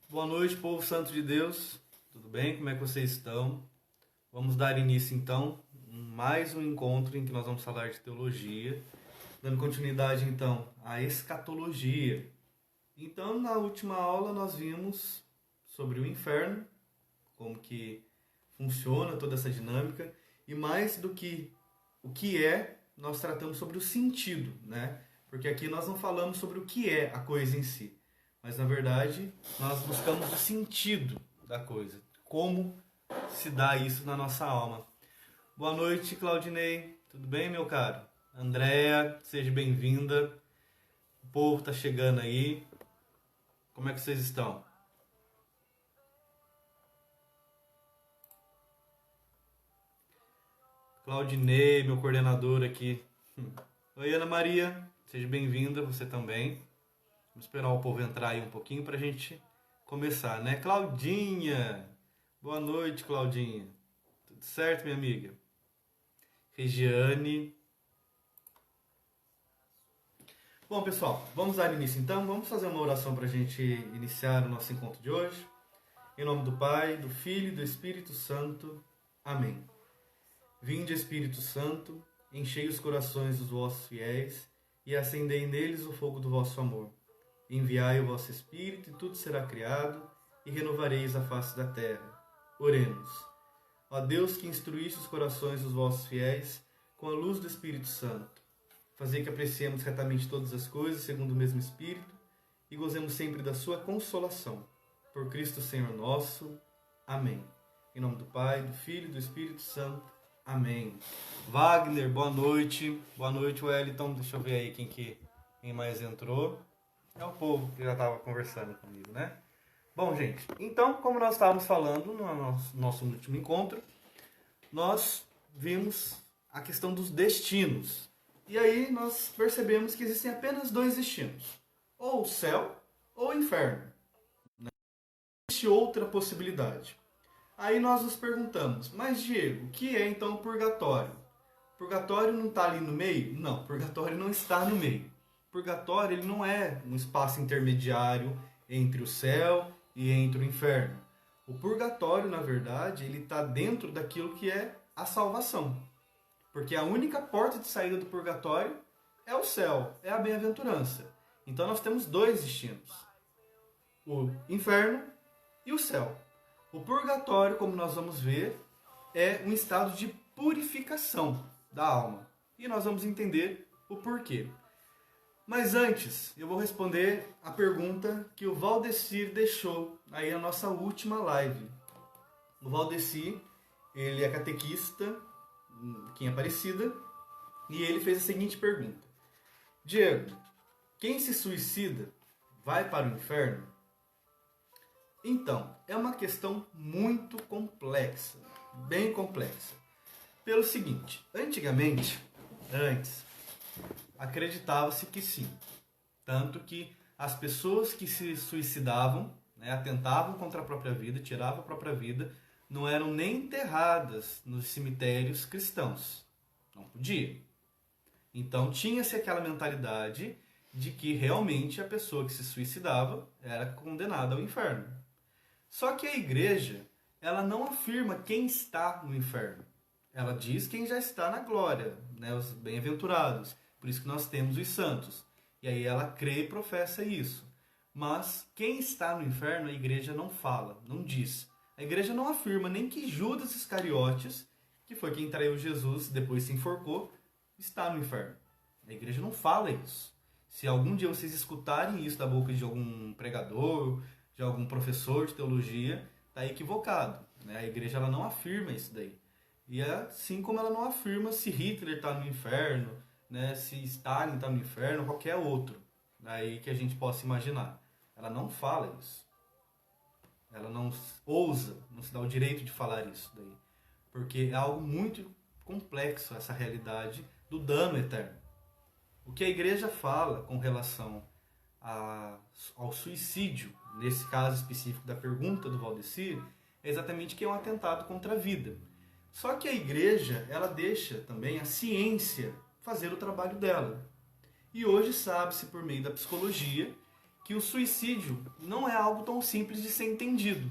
Boa noite, povo santo de Deus. Tudo bem? Como é que vocês estão? Vamos dar início, então, a mais um encontro em que nós vamos falar de teologia, dando continuidade, então, à escatologia. Então, na última aula, nós vimos sobre o inferno, como que funciona toda essa dinâmica, e mais do que o que é, nós tratamos sobre o sentido, né? Porque aqui nós não falamos sobre o que é a coisa em si, mas na verdade nós buscamos o sentido da coisa, como se dá isso na nossa alma. Boa noite, Claudinei, tudo bem, meu caro? Andréa, seja bem-vinda. O povo tá chegando aí. Como é que vocês estão? Claudinei, meu coordenador aqui. Oi, Ana Maria, seja bem-vinda, você também. Vamos esperar o povo entrar aí um pouquinho pra gente começar, né? Claudinha! Boa noite, Claudinha. Tudo certo, minha amiga? Regiane. Bom, pessoal, vamos dar início então. Vamos fazer uma oração pra gente iniciar o nosso encontro de hoje. Em nome do Pai, do Filho e do Espírito Santo. Amém. Vinde, Espírito Santo, enchei os corações dos vossos fiéis e acendei neles o fogo do vosso amor. Enviai o vosso Espírito e tudo será criado e renovareis a face da terra. Oremos. Ó Deus, que instruísse os corações dos vossos fiéis com a luz do Espírito Santo, fazei que apreciemos retamente todas as coisas segundo o mesmo Espírito e gozemos sempre da sua consolação. Por Cristo Senhor nosso. Amém. Em nome do Pai, do Filho e do Espírito Santo. Amém. Wagner, boa noite. Boa noite, Wellington. Deixa eu ver aí quem mais entrou. É o povo que já estava conversando comigo, né? Bom, gente, então, como nós estávamos falando no nosso último encontro, nós vimos a questão dos destinos. E aí nós percebemos que existem apenas dois destinos. Ou o céu ou o inferno. Não existe outra possibilidade. Aí nós nos perguntamos, mas Diego, o que é então o purgatório? O purgatório não está ali no meio? Não, o purgatório não está no meio. O purgatório ele não é um espaço intermediário entre o céu e entre o inferno. O purgatório, na verdade, ele está dentro daquilo que é a salvação. Porque a única porta de saída do purgatório é o céu, é a bem-aventurança. Então nós temos dois destinos, o inferno e o céu. O purgatório, como nós vamos ver, é um estado de purificação da alma. E nós vamos entender o porquê. Mas antes, eu vou responder a pergunta que o Valdecir deixou aí na nossa última live. O Valdecir, ele é catequista aqui em Aparecida, e ele fez a seguinte pergunta. Diego, quem se suicida vai para o inferno? Então, é uma questão muito complexa, bem complexa. Pelo seguinte, antes, acreditava-se que sim. Tanto que as pessoas que se suicidavam, né, atentavam contra a própria vida, tiravam a própria vida, não eram nem enterradas nos cemitérios cristãos. Não podia. Então tinha-se aquela mentalidade de que realmente a pessoa que se suicidava era condenada ao inferno. Só que a igreja, ela não afirma quem está no inferno. Ela diz quem já está na glória, né, os bem-aventurados. Por isso que nós temos os santos. E aí ela crê e professa isso. Mas quem está no inferno, a igreja não fala, não diz. A igreja não afirma nem que Judas Iscariotes, que foi quem traiu Jesus e depois se enforcou, está no inferno. A igreja não fala isso. Se algum dia vocês escutarem isso da boca de algum pregador, de algum professor de teologia, está equivocado. Né? A igreja ela não afirma isso daí. E assim como ela não afirma se Hitler está no inferno, né, se Stalin está no inferno, ou qualquer outro aí que a gente possa imaginar. Ela não fala isso. Ela não ousa, não se dá o direito de falar isso daí. Porque é algo muito complexo essa realidade do dano eterno. O que a igreja fala com relação ao suicídio, nesse caso específico da pergunta do Valdecir, é exatamente que é um atentado contra a vida. Só que a igreja, ela deixa também a ciência fazer o trabalho dela. E hoje sabe-se por meio da psicologia que o suicídio não é algo tão simples de ser entendido.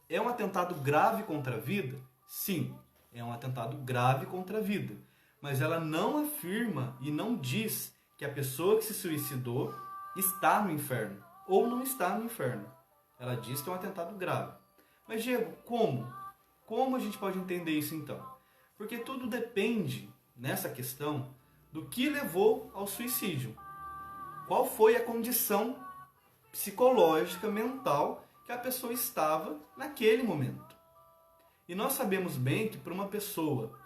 É um atentado grave contra a vida? Sim, é um atentado grave contra a vida. Mas ela não afirma e não diz que a pessoa que se suicidou está no inferno ou não está no inferno. Ela diz que é um atentado grave. Mas, Diego, como? Como a gente pode entender isso então? Porque tudo depende, nessa questão, do que levou ao suicídio. Qual foi a condição psicológica, mental, que a pessoa estava naquele momento. E nós sabemos bem que para uma pessoa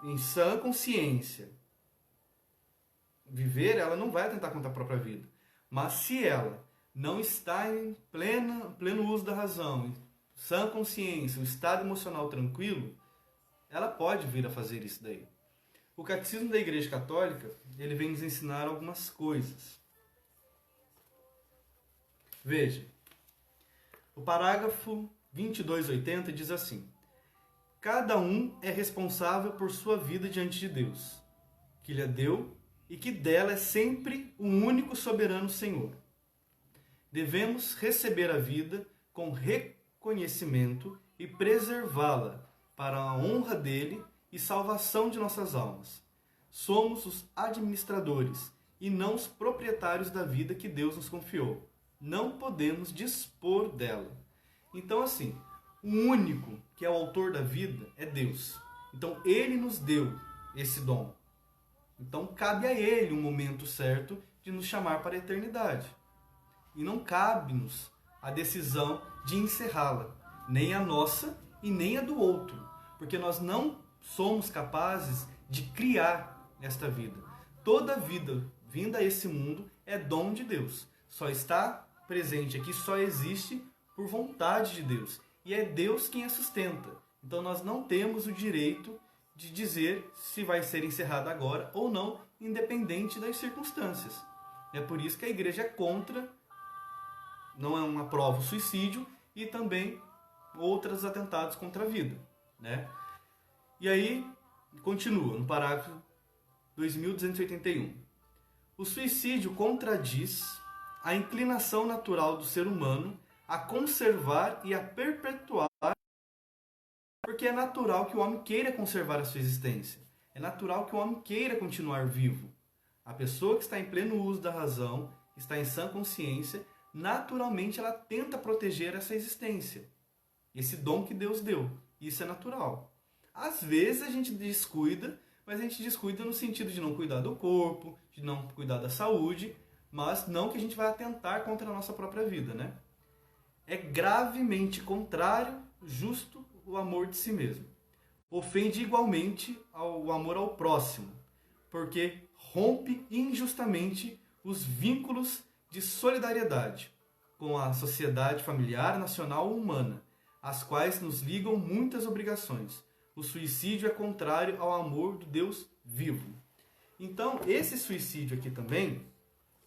em sã consciência viver, ela não vai atentar contra a própria vida. Mas se ela não está em pleno uso da razão, em sã consciência, um estado emocional tranquilo, ela pode vir a fazer isso daí. O Catecismo da Igreja Católica, ele vem nos ensinar algumas coisas. Veja, o parágrafo 2280 diz assim: cada um é responsável por sua vida diante de Deus, que lhe a deu e que dela é sempre o único soberano Senhor. Devemos receber a vida com reconhecimento e preservá-la para a honra dele e salvação de nossas almas. Somos os administradores e não os proprietários da vida que Deus nos confiou. Não podemos dispor dela. Então, assim, o único que é o autor da vida é Deus. Então, Ele nos deu esse dom. Então, cabe a Ele o momento certo de nos chamar para a eternidade. E não cabe-nos a decisão de encerrá-la, nem a nossa e nem a do outro, porque nós não somos capazes de criar esta vida. Toda vida vinda a esse mundo é dom de Deus. Só está presente aqui, só existe por vontade de Deus. E é Deus quem a sustenta. Então nós não temos o direito de dizer se vai ser encerrada agora ou não, independente das circunstâncias. É por isso que a igreja é contra, não aprova o suicídio e também outros atentados contra a vida, né? E aí, continua no parágrafo 2281. O suicídio contradiz a inclinação natural do ser humano a conservar e a perpetuar, porque é natural que o homem queira conservar a sua existência. É natural que o homem queira continuar vivo. A pessoa que está em pleno uso da razão, está em sã consciência, naturalmente ela tenta proteger essa existência, esse dom que Deus deu. Isso é natural. Às vezes a gente descuida, mas a gente descuida no sentido de não cuidar do corpo, de não cuidar da saúde, mas não que a gente vai atentar contra a nossa própria vida, né? É gravemente contrário, justo, o amor de si mesmo. Ofende igualmente o amor ao próximo, porque rompe injustamente os vínculos de solidariedade com a sociedade familiar, nacional ou humana, as quais nos ligam muitas obrigações. O suicídio é contrário ao amor do Deus vivo. Então, esse suicídio aqui também,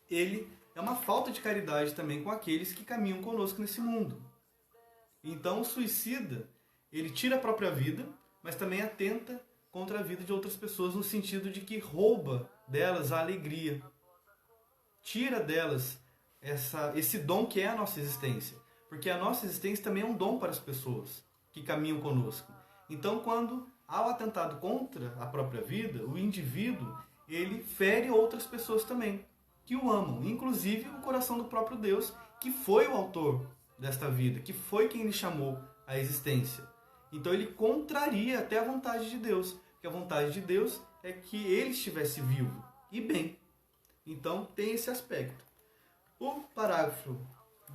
ele é uma falta de caridade também com aqueles que caminham conosco nesse mundo. Então, o suicida, ele tira a própria vida, mas também atenta contra a vida de outras pessoas no sentido de que rouba delas a alegria. Tira delas esse dom que é a nossa existência. Porque a nossa existência também é um dom para as pessoas que caminham conosco. Então, quando há o atentado contra a própria vida, o indivíduo, ele fere outras pessoas também, que o amam. Inclusive o coração do próprio Deus, que foi o autor desta vida, que foi quem lhe chamou à existência. Então ele contraria até a vontade de Deus, porque a vontade de Deus é que ele estivesse vivo e bem. Então tem esse aspecto. O parágrafo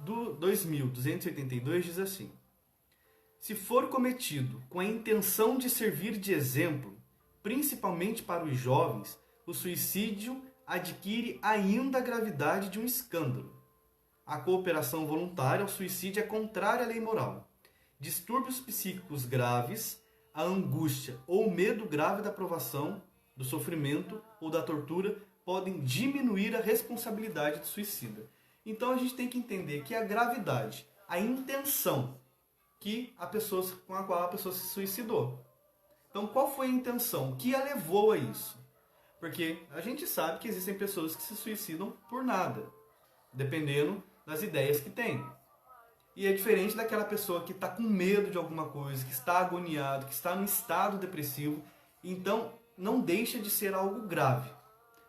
do 2282 diz assim: se for cometido com a intenção de servir de exemplo, principalmente para os jovens, o suicídio adquire ainda a gravidade de um escândalo. A cooperação voluntária ao suicídio é contrária à lei moral. Distúrbios psíquicos graves, a angústia ou o medo grave da provação, do sofrimento ou da tortura podem diminuir a responsabilidade do suicida. Então a gente tem que entender que a gravidade, a intenção com a qual a pessoa se suicidou. Então qual foi a intenção? O que a levou a isso? Porque a gente sabe que existem pessoas que se suicidam por nada. dependendo das ideias que tem. E é diferente daquela pessoa que está com medo de alguma coisa, que está agoniado, que está num estado depressivo. Então, não deixa de ser algo grave.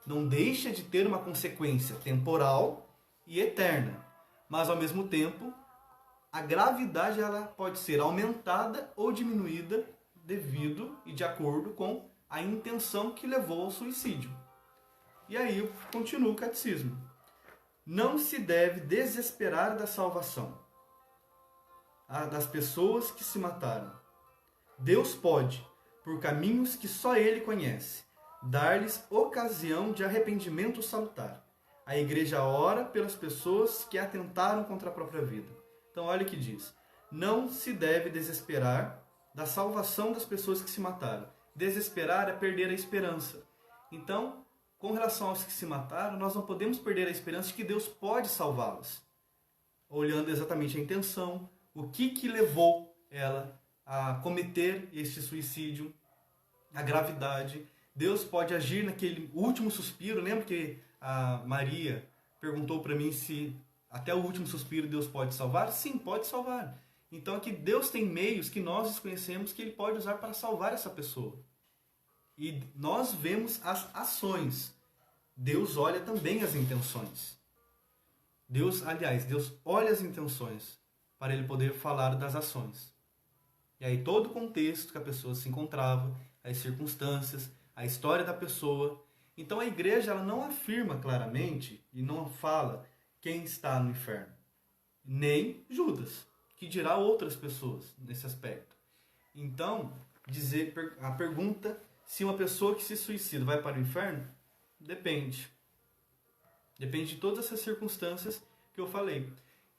Não deixa de ter uma consequência temporal e eterna. Mas, ao mesmo tempo, a gravidade ela pode ser aumentada ou diminuída devido e de acordo com a intenção que levou ao suicídio. E aí eu continuo o catecismo. Não se deve desesperar da salvação das pessoas que se mataram. Deus pode, por caminhos que só Ele conhece, dar-lhes ocasião de arrependimento salutar. A Igreja ora pelas pessoas que atentaram contra a própria vida. Então olha o que diz. Não se deve desesperar da salvação das pessoas que se mataram. Desesperar é perder a esperança. Então, com relação aos que se mataram, nós não podemos perder a esperança de que Deus pode salvá-los. Olhando exatamente a intenção, o que levou ela a cometer este suicídio, a gravidade. Deus pode agir naquele último suspiro. Lembra que a Maria perguntou para mim se até o último suspiro Deus pode salvar? Sim, pode salvar. Então aqui Deus tem meios que nós desconhecemos que Ele pode usar para salvar essa pessoa. E nós vemos as ações. Deus olha também as intenções. Deus olha as intenções para Ele poder falar das ações. E aí todo o contexto que a pessoa se encontrava, as circunstâncias, a história da pessoa. Então a igreja ela não afirma claramente e não fala quem está no inferno. Nem Judas, que dirá outras pessoas nesse aspecto. Então, a pergunta se uma pessoa que se suicida vai para o inferno, depende. Depende de todas essas circunstâncias que eu falei.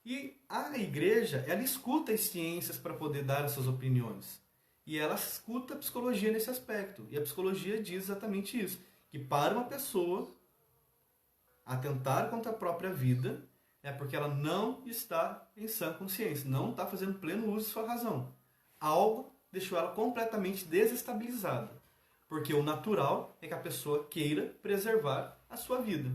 E a igreja, ela escuta as ciências para poder dar essas opiniões. E ela escuta a psicologia nesse aspecto. E a psicologia diz exatamente isso. Que para uma pessoa atentar contra a própria vida é porque ela não está em sã consciência. Não está fazendo pleno uso de sua razão. Algo deixou ela completamente desestabilizada. Porque o natural é que a pessoa queira preservar a sua vida.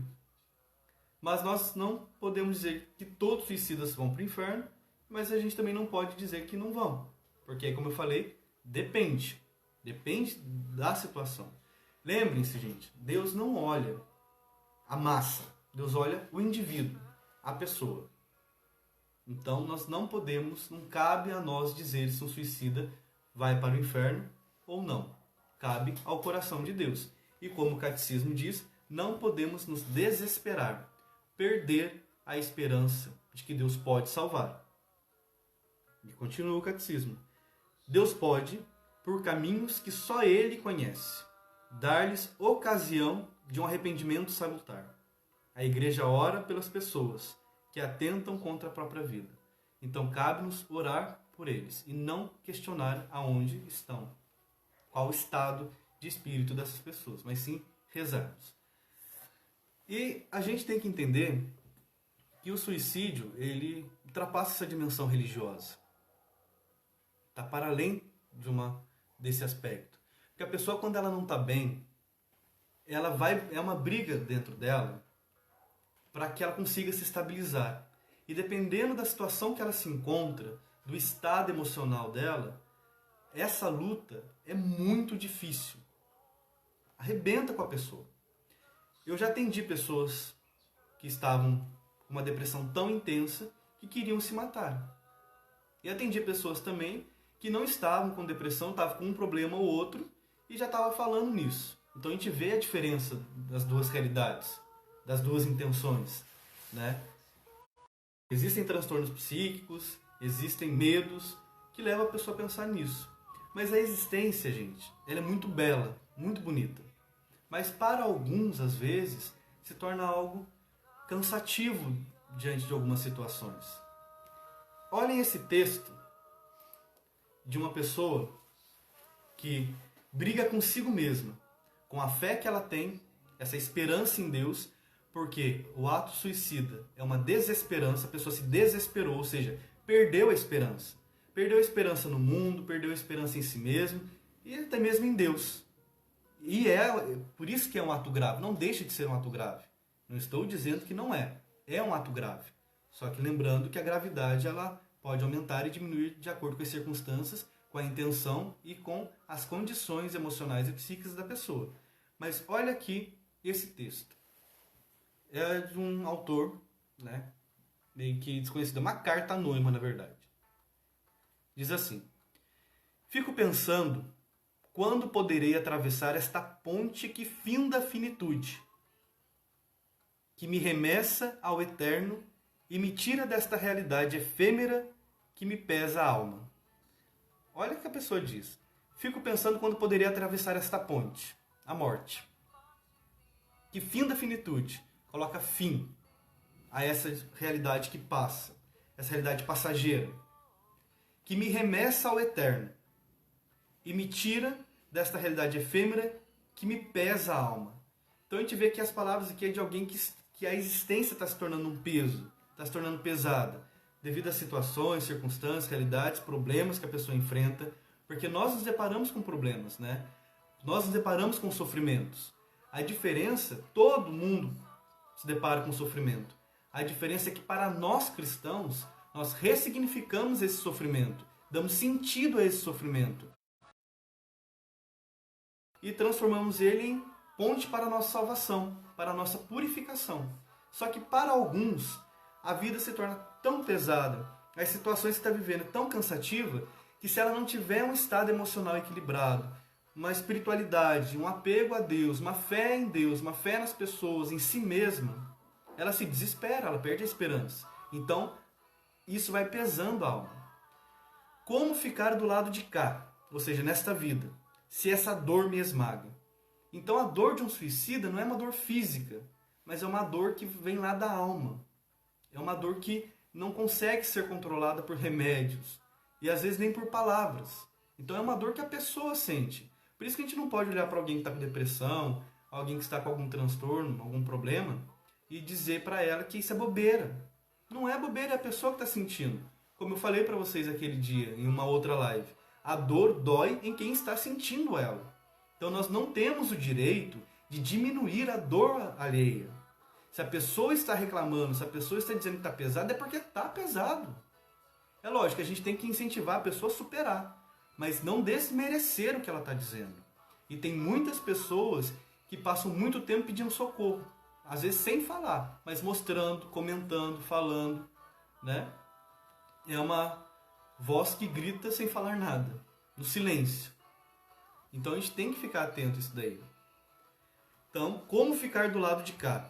Mas nós não podemos dizer que todos os suicidas vão para o inferno, mas a gente também não pode dizer que não vão. Porque, como eu falei, depende. Depende da situação. Lembrem-se, gente, Deus não olha a massa. Deus olha o indivíduo, a pessoa. Então, nós não podemos, não cabe a nós dizer se um suicida vai para o inferno ou não. Cabe ao coração de Deus. E como o catecismo diz, não podemos nos desesperar. Perder a esperança de que Deus pode salvar. E continua o catecismo. Deus pode, por caminhos que só Ele conhece, dar-lhes ocasião de um arrependimento salutar. A igreja ora pelas pessoas que atentam contra a própria vida. Então cabe-nos orar por eles e não questionar aonde estão, qual o estado de espírito dessas pessoas, mas sim rezarmos. E a gente tem que entender que o suicídio, ele ultrapassa essa dimensão religiosa. Está para além desse aspecto. Porque a pessoa, quando ela não está bem, é uma briga dentro dela para que ela consiga se estabilizar. E dependendo da situação que ela se encontra, do estado emocional dela, essa luta é muito difícil. Arrebenta com a pessoa. Eu já atendi pessoas que estavam com uma depressão tão intensa que queriam se matar. E atendi pessoas também que não estavam com depressão, estavam com um problema ou outro e já estavam falando nisso. Então a gente vê a diferença das duas realidades, das duas intenções, né? Existem transtornos psíquicos, existem medos que levam a pessoa a pensar nisso. Mas a existência, gente, ela é muito bela, muito bonita. Mas para alguns, às vezes, se torna algo cansativo diante de algumas situações. Olhem esse texto de uma pessoa que briga consigo mesma, com a fé que ela tem, essa esperança em Deus, porque o ato suicida é uma desesperança, a pessoa se desesperou, ou seja, perdeu a esperança. Perdeu a esperança no mundo, perdeu a esperança em si mesmo e até mesmo em Deus. E é por isso que é um ato grave. Não deixa de ser um ato grave. Não estou dizendo que não é. É um ato grave. Só que lembrando que a gravidade ela pode aumentar e diminuir de acordo com as circunstâncias, com a intenção e com as condições emocionais e psíquicas da pessoa. Mas olha aqui esse texto. É de um autor, né, meio que desconhecido, uma carta anônima, na verdade. Diz assim: fico pensando quando poderei atravessar esta ponte que finda a finitude, que me remessa ao eterno e me tira desta realidade efêmera que me pesa a alma. Olha o que a pessoa diz. Fico pensando quando poderia atravessar esta ponte, a morte, que finda a finitude, coloca fim a essa realidade que passa, essa realidade passageira, que me remessa ao eterno e me tira desta realidade efêmera que me pesa a alma. Então a gente vê que as palavras aqui é de alguém que a existência está se tornando um peso, está se tornando pesada, devido a situações, circunstâncias, realidades, problemas que a pessoa enfrenta, porque nós nos deparamos com problemas, né? Nós nos deparamos com sofrimentos. A diferença, todo mundo se depara com sofrimento. A diferença é que para nós cristãos, nós ressignificamos esse sofrimento, damos sentido a esse sofrimento e transformamos ele em ponte para a nossa salvação, para a nossa purificação. Só que para alguns, a vida se torna tão pesada, as situações que está vivendo tão cansativa, que se ela não tiver um estado emocional equilibrado, uma espiritualidade, um apego a Deus, uma fé em Deus, uma fé nas pessoas, em si mesma, ela se desespera, ela perde a esperança. Então, isso vai pesando a alma. Como ficar do lado de cá, ou seja, nesta vida, se essa dor me esmaga? Então a dor de um suicida não é uma dor física, mas é uma dor que vem lá da alma. É uma dor que não consegue ser controlada por remédios e às vezes nem por palavras. Então é uma dor que a pessoa sente. Por isso que a gente não pode olhar para alguém que está com depressão, alguém que está com algum transtorno, algum problema, e dizer para ela que isso é bobeira. Não é bobeira, é a pessoa que está sentindo. Como eu falei para vocês aquele dia, em uma outra live, a dor dói em quem está sentindo ela. Então nós não temos o direito de diminuir a dor alheia. Se a pessoa está reclamando, se a pessoa está dizendo que está pesado, é porque está pesado. É lógico que a gente tem que incentivar a pessoa a superar, mas não desmerecer o que ela está dizendo. E tem muitas pessoas que passam muito tempo pedindo socorro, às vezes sem falar, mas mostrando, comentando, falando, né? É uma voz que grita sem falar nada, no silêncio. Então a gente tem que ficar atento a isso daí. Então, como ficar do lado de cá,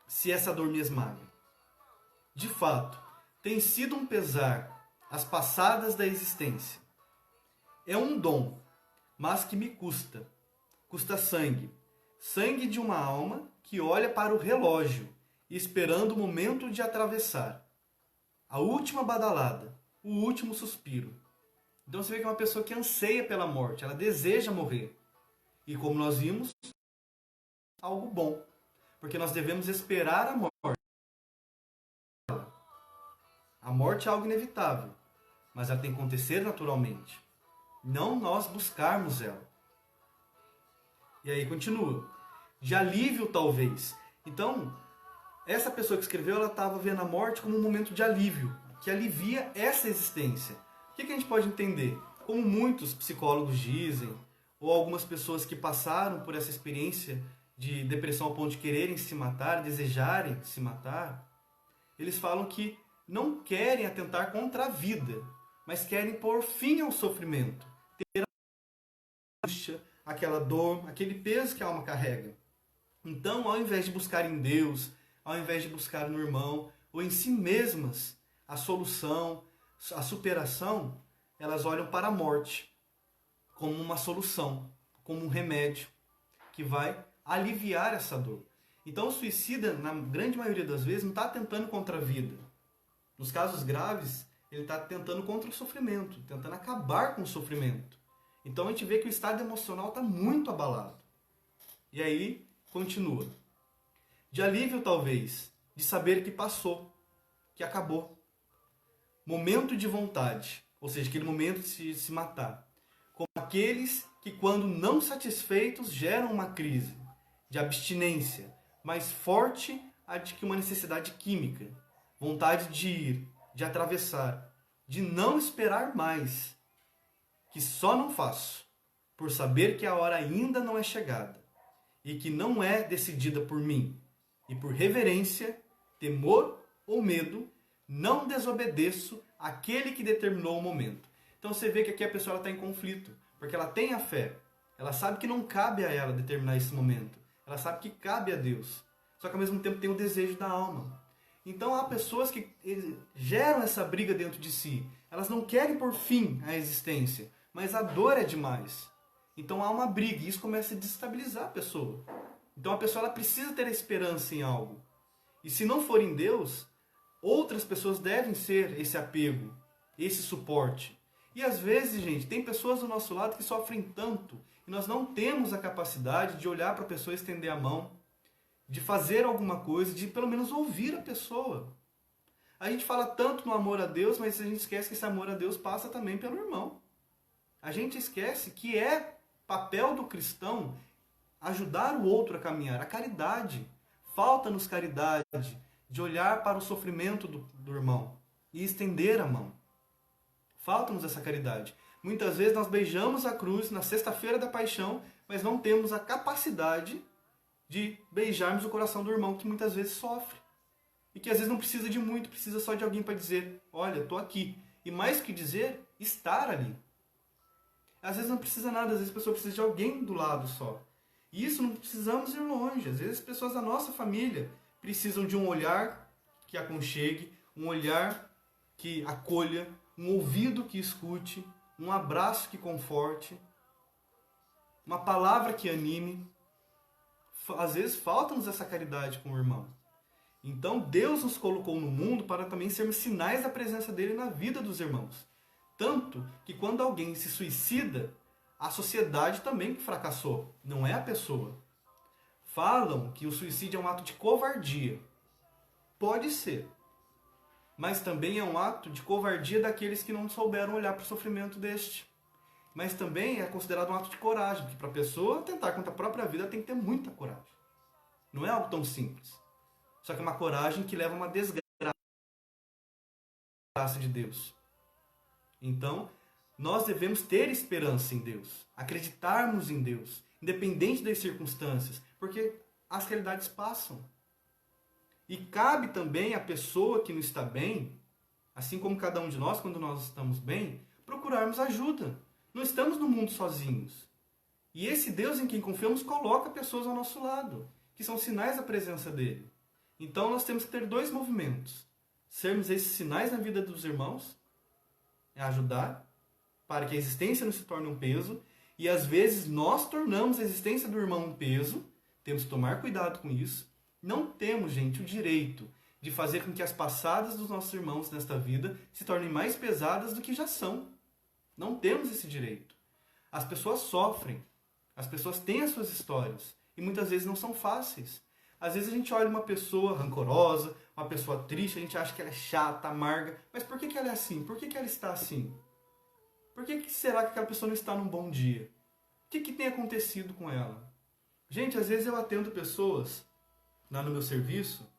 se essa dor me esmaga? De fato, tem sido um pesar as passadas da existência. É um dom, mas que me custa. Custa sangue. Sangue de uma alma que olha para o relógio, esperando o momento de atravessar. A última badalada, o último suspiro. Então você vê que é uma pessoa que anseia pela morte, ela deseja morrer. E como nós vimos, algo bom. Porque nós devemos esperar a morte. A morte é algo inevitável, mas ela tem que acontecer naturalmente. Não nós buscarmos ela. E aí continua. De alívio, talvez. Então, essa pessoa que escreveu, ela estava vendo a morte como um momento de alívio, que alivia essa existência. O que a gente pode entender? Como muitos psicólogos dizem, ou algumas pessoas que passaram por essa experiência de depressão ao ponto de quererem se matar, desejarem se matar, eles falam que não querem atentar contra a vida, mas querem pôr fim ao sofrimento, ter a angústia, aquela dor, aquele peso que a alma carrega. Então, ao invés de buscar em Deus, ao invés de buscar no irmão, ou em si mesmas, a solução, a superação, elas olham para a morte como uma solução, como um remédio que vai aliviar essa dor. Então o suicida, na grande maioria das vezes, não está tentando contra a vida. Nos casos graves, ele está tentando contra o sofrimento, tentando acabar com o sofrimento. Então a gente vê que o estado emocional está muito abalado. E aí, continua. De alívio, talvez, de saber que passou, que acabou. Momento de vontade, ou seja, aquele momento de se matar. Como aqueles que, quando não satisfeitos, geram uma crise de abstinência, mais forte adquire uma necessidade química, vontade de ir, de atravessar, de não esperar mais, que só não faço, por saber que a hora ainda não é chegada, e que não é decidida por mim, e por reverência, temor ou medo, não desobedeço àquele que determinou o momento. Então você vê que aqui a pessoa está em conflito, porque ela tem a fé, ela sabe que não cabe a ela determinar esse momento, ela sabe que cabe a Deus, só que ao mesmo tempo tem o desejo da alma. Então há pessoas que geram essa briga dentro de si, elas não querem pôr fim à existência, mas a dor é demais. Então há uma briga e isso começa a desestabilizar a pessoa. Então a pessoa ela precisa ter a esperança em algo. E se não for em Deus, outras pessoas devem ser esse apego, esse suporte. E às vezes, gente, tem pessoas do nosso lado que sofrem tanto e nós não temos a capacidade de olhar para a pessoa e estender a mão, de fazer alguma coisa, de pelo menos ouvir a pessoa. A gente fala tanto no amor a Deus, mas a gente esquece que esse amor a Deus passa também pelo irmão. A gente esquece que é papel do cristão ajudar o outro a caminhar. A caridade. Falta-nos caridade de olhar para o sofrimento do irmão e estender a mão. Falta-nos essa caridade. Muitas vezes nós beijamos a cruz na sexta-feira da paixão, mas não temos a capacidade de beijarmos o coração do irmão que muitas vezes sofre. E que às vezes não precisa de muito, precisa só de alguém para dizer, olha, estou aqui. E mais que dizer, estar ali. Às vezes não precisa nada, às vezes a pessoa precisa de alguém do lado só. E isso não precisamos ir longe. Às vezes as pessoas da nossa família precisam de um olhar que aconchegue, um olhar que acolha, um ouvido que escute, um abraço que conforte, uma palavra que anime. Às vezes falta-nos essa caridade com o irmão. Então Deus nos colocou no mundo para também sermos sinais da presença dele na vida dos irmãos. Tanto que quando alguém se suicida, a sociedade também fracassou, não é a pessoa. Falam que o suicídio é um ato de covardia. Pode ser. Mas também é um ato de covardia daqueles que não souberam olhar para o sofrimento deste. Mas também é considerado um ato de coragem, porque para a pessoa tentar contra a própria vida tem que ter muita coragem. Não é algo tão simples. Só que é uma coragem que leva a uma desgraça de Deus. Então, nós devemos ter esperança em Deus, acreditarmos em Deus, independente das circunstâncias, porque as realidades passam. E cabe também à pessoa que não está bem, assim como cada um de nós, quando nós estamos bem, procurarmos ajuda. Não estamos no mundo sozinhos. E esse Deus em quem confiamos coloca pessoas ao nosso lado, que são sinais da presença dele. Então nós temos que ter dois movimentos. Sermos esses sinais na vida dos irmãos, é ajudar, para que a existência não se torne um peso, e às vezes nós tornamos a existência do irmão um peso, temos que tomar cuidado com isso. Não temos, gente, o direito de fazer com que as passadas dos nossos irmãos nesta vida se tornem mais pesadas do que já são. Não temos esse direito. As pessoas sofrem, as pessoas têm as suas histórias, e muitas vezes não são fáceis. Às vezes a gente olha uma pessoa rancorosa, uma pessoa triste, a gente acha que ela é chata, amarga, mas por que ela é assim? Por que ela está assim? Por que será que aquela pessoa não está num bom dia? O que tem acontecido com ela? Gente, às vezes eu atendo pessoas lá no meu serviço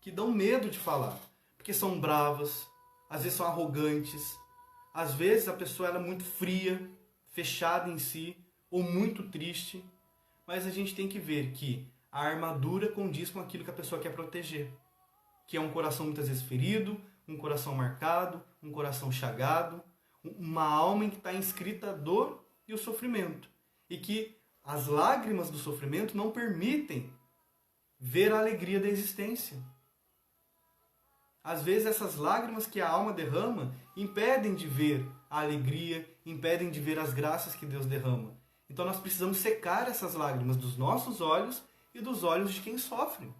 que dão medo de falar, porque são bravas, às vezes são arrogantes, às vezes a pessoa ela é muito fria, fechada em si, ou muito triste, mas a gente tem que ver que a armadura condiz com aquilo que a pessoa quer proteger, que é um coração muitas vezes ferido, um coração marcado, um coração chagado, uma alma em que está inscrita a dor e o sofrimento, e que as lágrimas do sofrimento não permitem ver a alegria da existência. Às vezes essas lágrimas que a alma derrama impedem de ver a alegria, impedem de ver as graças que Deus derrama. Então nós precisamos secar essas lágrimas dos nossos olhos e dos olhos de quem sofre.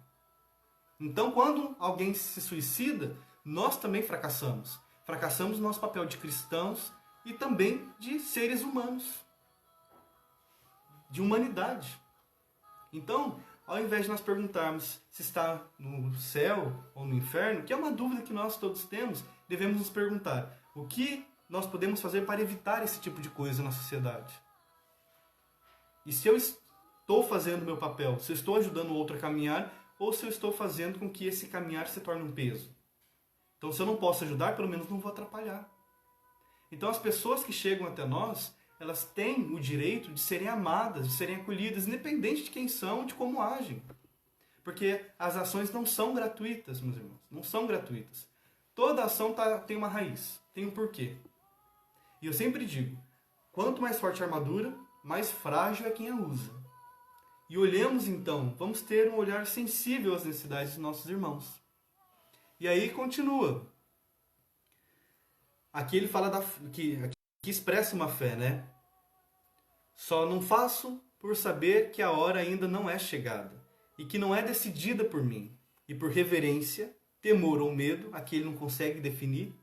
Então quando alguém se suicida, nós também fracassamos. Fracassamos no nosso papel de cristãos e também de seres humanos, de humanidade. Então, ao invés de nós perguntarmos se está no céu ou no inferno, que é uma dúvida que nós todos temos, devemos nos perguntar o que nós podemos fazer para evitar esse tipo de coisa na sociedade. E se eu estou fazendo o meu papel, se eu estou ajudando o outro a caminhar, ou se eu estou fazendo com que esse caminhar se torne um peso. Então, se eu não posso ajudar, pelo menos não vou atrapalhar. Então, as pessoas que chegam até nós, elas têm o direito de serem amadas, de serem acolhidas, independente de quem são, de como agem. Porque as ações não são gratuitas, meus irmãos. Não são gratuitas. Toda ação tem uma raiz, tem um porquê. E eu sempre digo, quanto mais forte a armadura, mais frágil é quem a usa. E olhemos então, vamos ter um olhar sensível às necessidades dos nossos irmãos. E aí continua. Aqui ele fala que expressa uma fé, né? Só não faço por saber que a hora ainda não é chegada e que não é decidida por mim. E por reverência, temor ou medo, aqui ele não consegue definir,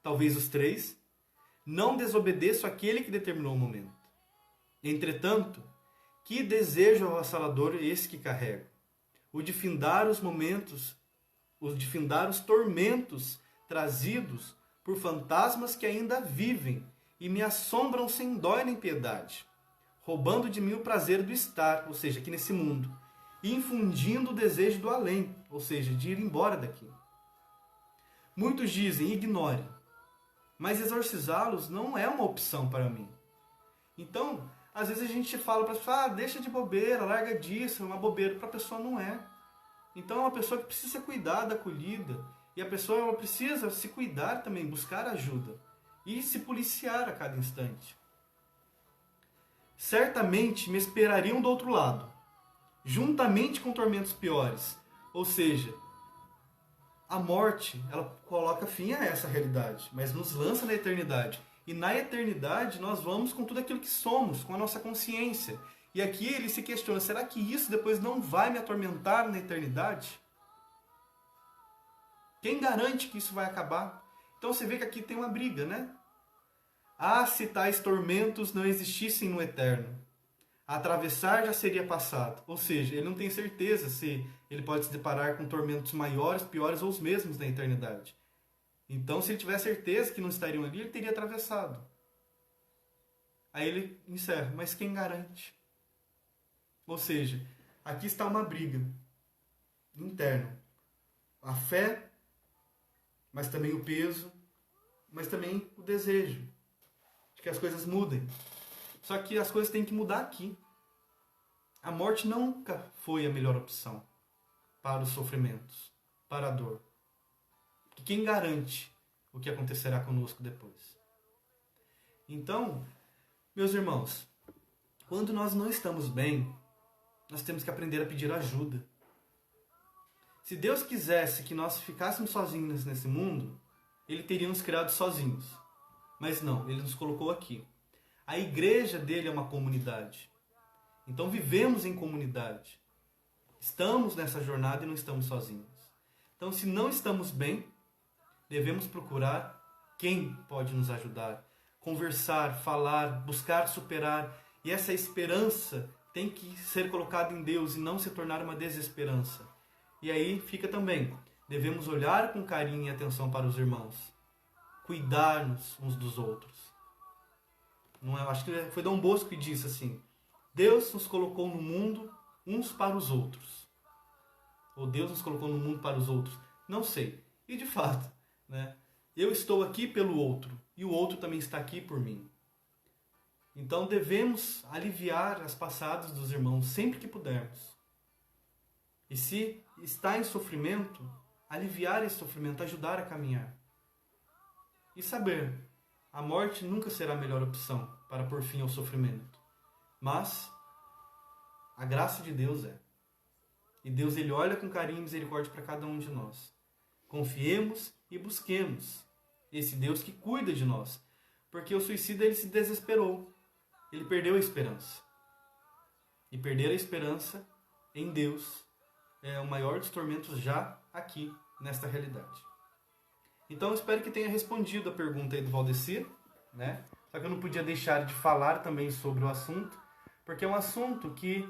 talvez os três, não desobedeço àquele que determinou o momento. Entretanto, que desejo avassalador esse que carrego, o de findar os momentos, o de findar os tormentos trazidos por fantasmas que ainda vivem e me assombram sem dó nem piedade, roubando de mim o prazer do estar, ou seja, aqui nesse mundo, e infundindo o desejo do além, ou seja, de ir embora daqui. Muitos dizem, ignore, mas exorcizá-los não é uma opção para mim. Então, às vezes a gente fala para a pessoa, deixa de bobeira, larga disso, é uma bobeira. Para a pessoa não é. Então é uma pessoa que precisa ser cuidada, acolhida. E a pessoa ela precisa se cuidar também, buscar ajuda. E se policiar a cada instante. Certamente me esperariam do outro lado, juntamente com tormentos piores. Ou seja, a morte, ela coloca fim a essa realidade, mas nos lança na eternidade. E na eternidade nós vamos com tudo aquilo que somos, com a nossa consciência. E aqui ele se questiona, será que isso depois não vai me atormentar na eternidade? Quem garante que isso vai acabar? Então você vê que aqui tem uma briga, né? Se tais tormentos não existissem no eterno, atravessar já seria passado. Ou seja, ele não tem certeza se ele pode se deparar com tormentos maiores, piores ou os mesmos na eternidade. Então, se ele tiver certeza que não estariam ali, ele teria atravessado. Aí ele encerra, mas quem garante? Ou seja, aqui está uma briga interna. A fé, mas também o peso, mas também o desejo de que as coisas mudem. Só que as coisas têm que mudar aqui. A morte nunca foi a melhor opção para os sofrimentos, para a dor. E quem garante o que acontecerá conosco depois? Então, meus irmãos, quando nós não estamos bem, nós temos que aprender a pedir ajuda. Se Deus quisesse que nós ficássemos sozinhos nesse mundo, Ele teria nos criado sozinhos. Mas não, Ele nos colocou aqui. A igreja dele é uma comunidade. Então vivemos em comunidade. Estamos nessa jornada e não estamos sozinhos. Então, se não estamos bem, devemos procurar quem pode nos ajudar. Conversar, falar, buscar superar. E essa esperança tem que ser colocada em Deus e não se tornar uma desesperança. E aí fica também, devemos olhar com carinho e atenção para os irmãos. Cuidar-nos uns dos outros. Não é, acho que foi Dom Bosco que disse assim, Deus nos colocou no mundo uns para os outros. Ou Deus nos colocou no mundo para os outros. Não sei. E de fato, né? Eu estou aqui pelo outro. E o outro também está aqui por mim. Então devemos aliviar as passadas dos irmãos sempre que pudermos. E se está em sofrimento, aliviar esse sofrimento, ajudar a caminhar. E saber, a morte nunca será a melhor opção para pôr fim ao sofrimento. Mas a graça de Deus é. E Deus ele olha com carinho e misericórdia para cada um de nós. Confiemos e busquemos esse Deus que cuida de nós. Porque o suicida ele se desesperou. Ele perdeu a esperança. E perder a esperança em Deus é o maior dos tormentos já aqui, nesta realidade. Então eu espero que tenha respondido a pergunta aí do Valdecir, né? Só que eu não podia deixar de falar também sobre o assunto, porque é um assunto que,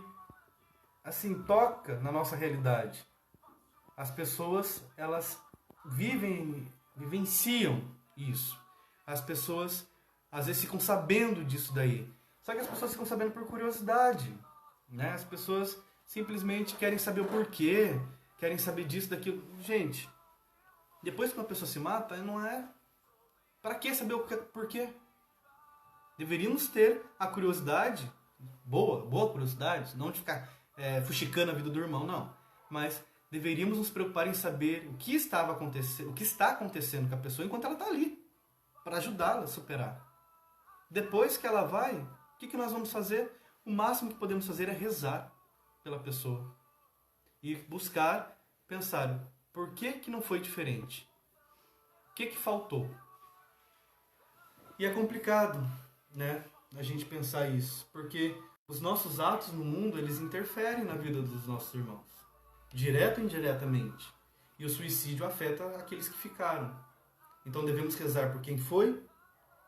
assim, toca na nossa realidade. As pessoas, elas vivenciam isso. As pessoas, às vezes, ficam sabendo disso daí. Só que as pessoas ficam sabendo por curiosidade, né? As pessoas simplesmente querem saber o porquê. querem saber disso, daquilo. Gente, depois que uma pessoa se mata, não é... Para que saber o porquê? Deveríamos ter a curiosidade, boa curiosidade, não de ficar fuxicando a vida do irmão, não. Mas deveríamos nos preocupar em saber o que estava acontecendo, o que está acontecendo com a pessoa enquanto ela está ali, para ajudá-la a superar. Depois que ela vai, o que nós vamos fazer? O máximo que podemos fazer é rezar pela pessoa. E buscar, pensar, por que não foi diferente? O que faltou? E é complicado, né, a gente pensar isso, porque os nossos atos no mundo, eles interferem na vida dos nossos irmãos, direto ou indiretamente. E o suicídio afeta aqueles que ficaram. Então devemos rezar por quem foi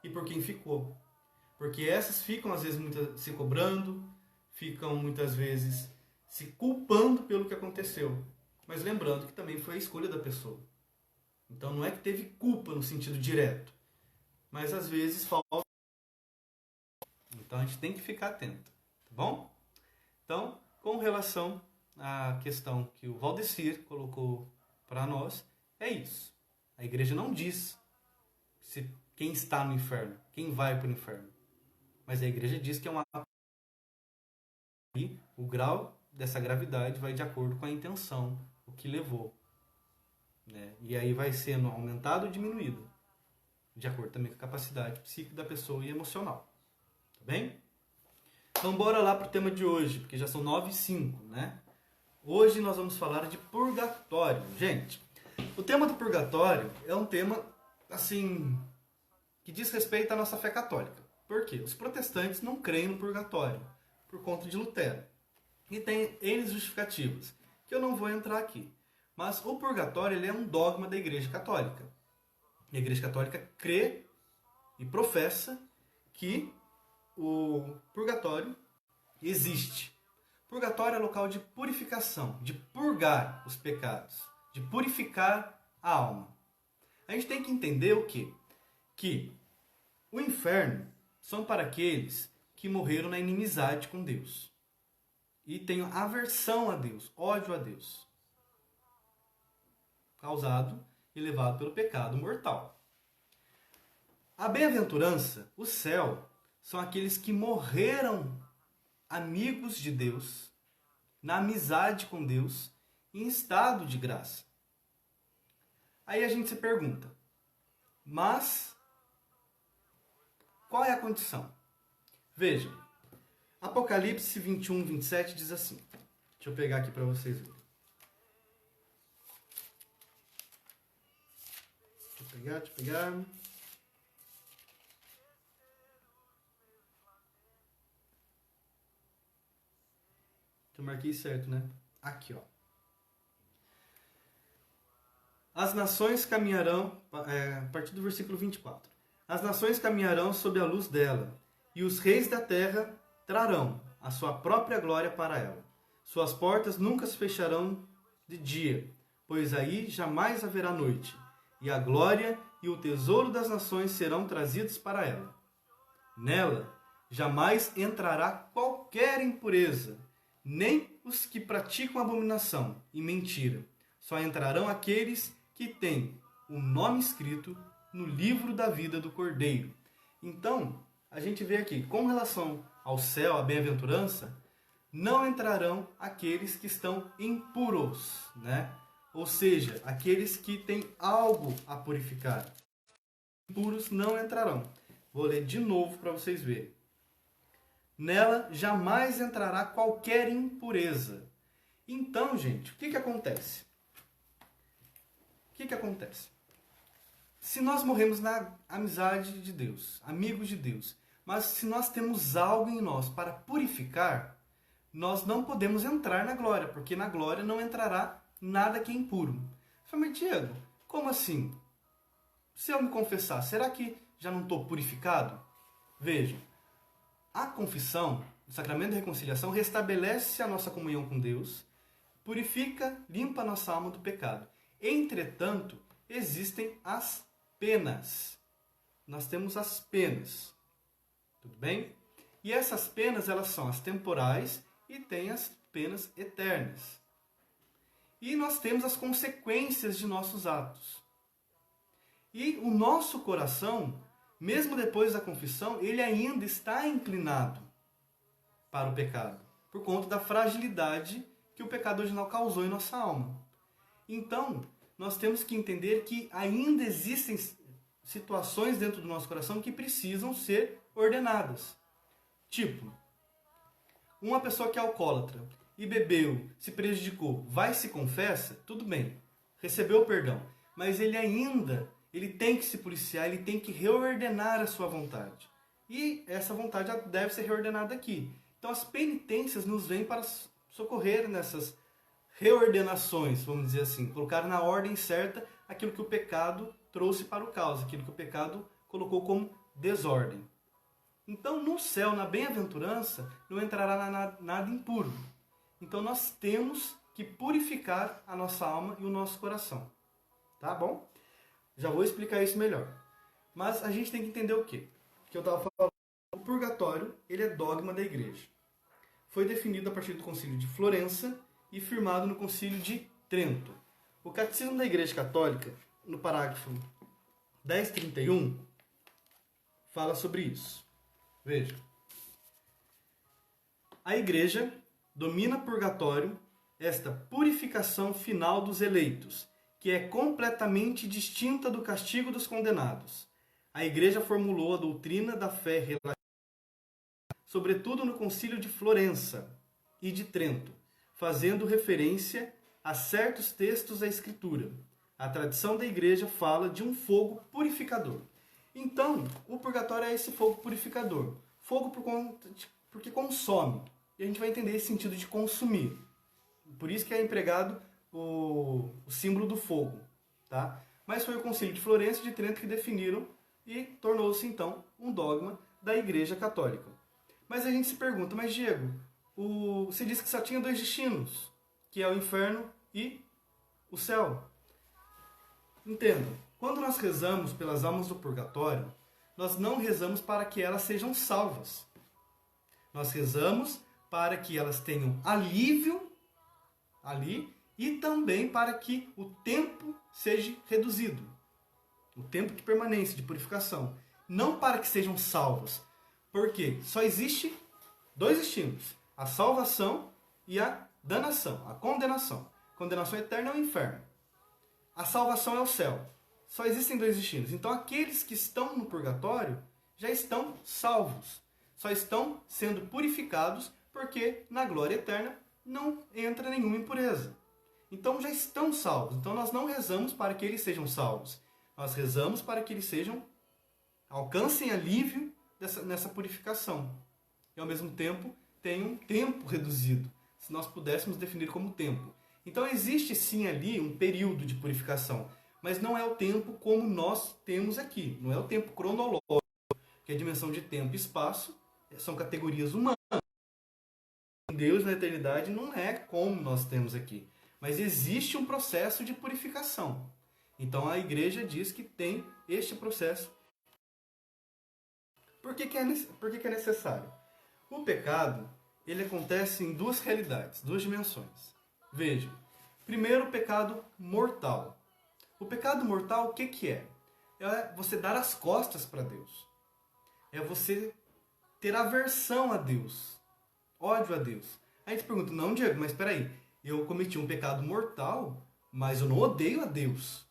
e por quem ficou. Porque essas ficam, às vezes, se cobrando, ficam, muitas vezes, se culpando pelo que aconteceu. Mas lembrando que também foi a escolha da pessoa. Então não é que teve culpa no sentido direto. Mas, às vezes, falta. Então a gente tem que ficar atento. Tá bom? Então, com relação à questão que o Valdecir colocou para nós, é isso. A igreja não diz quem está no inferno, quem vai para o inferno. Mas a igreja diz que é uma... E o grau dessa gravidade vai de acordo com a intenção, o que levou. Né? E aí vai sendo aumentado ou diminuído, de acordo também com a capacidade psíquica da pessoa e emocional. Tá bem? Então bora lá para o tema de hoje, porque já são 9h05, né? Hoje nós vamos falar de purgatório. Gente, o tema do purgatório é um tema, assim, que diz respeito à nossa fé católica. Por quê? Os protestantes não creem no purgatório, por conta de Lutero. E tem N justificativas, que eu não vou entrar aqui. Mas o purgatório ele é um dogma da Igreja Católica. A Igreja Católica crê e professa que o purgatório existe. Purgatório é local de purificação, de purgar os pecados, de purificar a alma. A gente tem que entender o quê? Que o inferno são para aqueles que morreram na inimizade com Deus. E têm aversão a Deus, ódio a Deus. Causado e levado pelo pecado mortal. A bem-aventurança, o céu, são aqueles que morreram amigos de Deus, na amizade com Deus, em estado de graça. Aí a gente se pergunta, mas qual é a condição? Veja, Apocalipse 21, 27 diz assim. Deixa eu pegar aqui para vocês verem. Deixa eu pegar. Eu marquei certo, né? Aqui, ó. As nações caminharão, a partir do versículo 24. As nações caminharão sob a luz dela, e os reis da terra trarão a sua própria glória para ela. Suas portas nunca se fecharão de dia, pois aí jamais haverá noite, e a glória e o tesouro das nações serão trazidos para ela. Nela jamais entrará qualquer impureza, nem os que praticam abominação e mentira. Só entrarão aqueles que têm o nome escrito no livro da vida do Cordeiro. Então, a gente vê aqui, com relação ao céu, à bem-aventurança, não entrarão aqueles que estão impuros, né? Ou seja, aqueles que têm algo a purificar. Impuros não entrarão. Vou ler de novo para vocês verem. Nela jamais entrará qualquer impureza. Então, gente, o que acontece? O que acontece? Se nós morremos na amizade de Deus, amigos de Deus, mas se nós temos algo em nós para purificar, nós não podemos entrar na glória, porque na glória não entrará nada que é impuro. Eu falei, mas Diego, como assim? Se eu me confessar, será que já não estou purificado? Veja, a confissão, o sacramento da reconciliação, restabelece a nossa comunhão com Deus, purifica, limpa a nossa alma do pecado. Entretanto, existem as penas. Nós temos as penas. Tudo bem? E essas penas, elas são as temporais e tem as penas eternas. e nós temos as consequências de nossos atos. E o nosso coração, mesmo depois da confissão, ele ainda está inclinado para o pecado, por conta da fragilidade que o pecado original causou em nossa alma. Então, nós temos que entender que ainda existem situações dentro do nosso coração que precisam ser ordenadas. Tipo, uma pessoa que é alcoólatra e bebeu, se prejudicou, vai e se confessa, tudo bem, recebeu o perdão, mas ele tem que se policiar, ele tem que reordenar a sua vontade. E essa vontade deve ser reordenada aqui. Então as penitências nos vêm para socorrer nessas reordenações, vamos dizer assim, colocar na ordem certa aquilo que o pecado trouxe para o caos, aquilo que o pecado colocou como desordem. Então no céu, na bem-aventurança, não entrará nada impuro. Então nós temos que purificar a nossa alma e o nosso coração. Tá bom? Já vou explicar isso melhor. Mas a gente tem que entender o quê? Que eu estava falando. O purgatório, ele é dogma da igreja. Foi definido a partir do Concílio de Florença e firmado no Concílio de Trento. O Catecismo da Igreja Católica, no parágrafo 1031, fala sobre isso. Veja. A igreja domina purgatório, esta purificação final dos eleitos, que é completamente distinta do castigo dos condenados. A igreja formulou a doutrina da fé relativa, sobretudo no Concílio de Florença e de Trento, fazendo referência a certos textos da Escritura. A tradição da igreja fala de um fogo purificador. Então, o purgatório é esse fogo purificador. Fogo porque consome. E a gente vai entender esse sentido de consumir. Por isso que é empregado o símbolo do fogo. Tá? Mas foi o Concílio de Florença e de Trento que definiram e tornou-se, então, um dogma da Igreja Católica. Mas a gente se pergunta, mas Diego, você disse que só tinha 2 destinos, que é o inferno e o céu. Entenda, quando nós rezamos pelas almas do purgatório, nós não rezamos para que elas sejam salvas. Nós rezamos para que elas tenham alívio ali e também para que o tempo seja reduzido. O tempo de permanência, de purificação. Não para que sejam salvas. Porque só existe 2 destinos. A salvação e a danação, a condenação. A condenação eterna é o inferno. A salvação é o céu. Só existem 2 destinos. Então aqueles que estão no purgatório já estão salvos. Só estão sendo purificados porque na glória eterna não entra nenhuma impureza. Então já estão salvos. Então nós não rezamos para que eles sejam salvos. Nós rezamos para que eles alcancem alívio nessa purificação. E ao mesmo tempo tenham um tempo reduzido. Se nós pudéssemos definir como tempo. Então existe sim ali um período de purificação. Mas não é o tempo como nós temos aqui. Não é o tempo cronológico. Que a dimensão de tempo e espaço são categorias humanas. Deus na eternidade não é como nós temos aqui. Mas existe um processo de purificação. Então a igreja diz que tem este processo. Por que é necessário? O pecado, ele acontece em 2 realidades, 2 dimensões. Veja, primeiro o pecado mortal. O pecado mortal, o que é? É você dar as costas para Deus. É você ter aversão a Deus. Ódio a Deus. Aí a gente pergunta, não, Diego, mas espera aí. Eu cometi um pecado mortal, mas eu não odeio a Deus.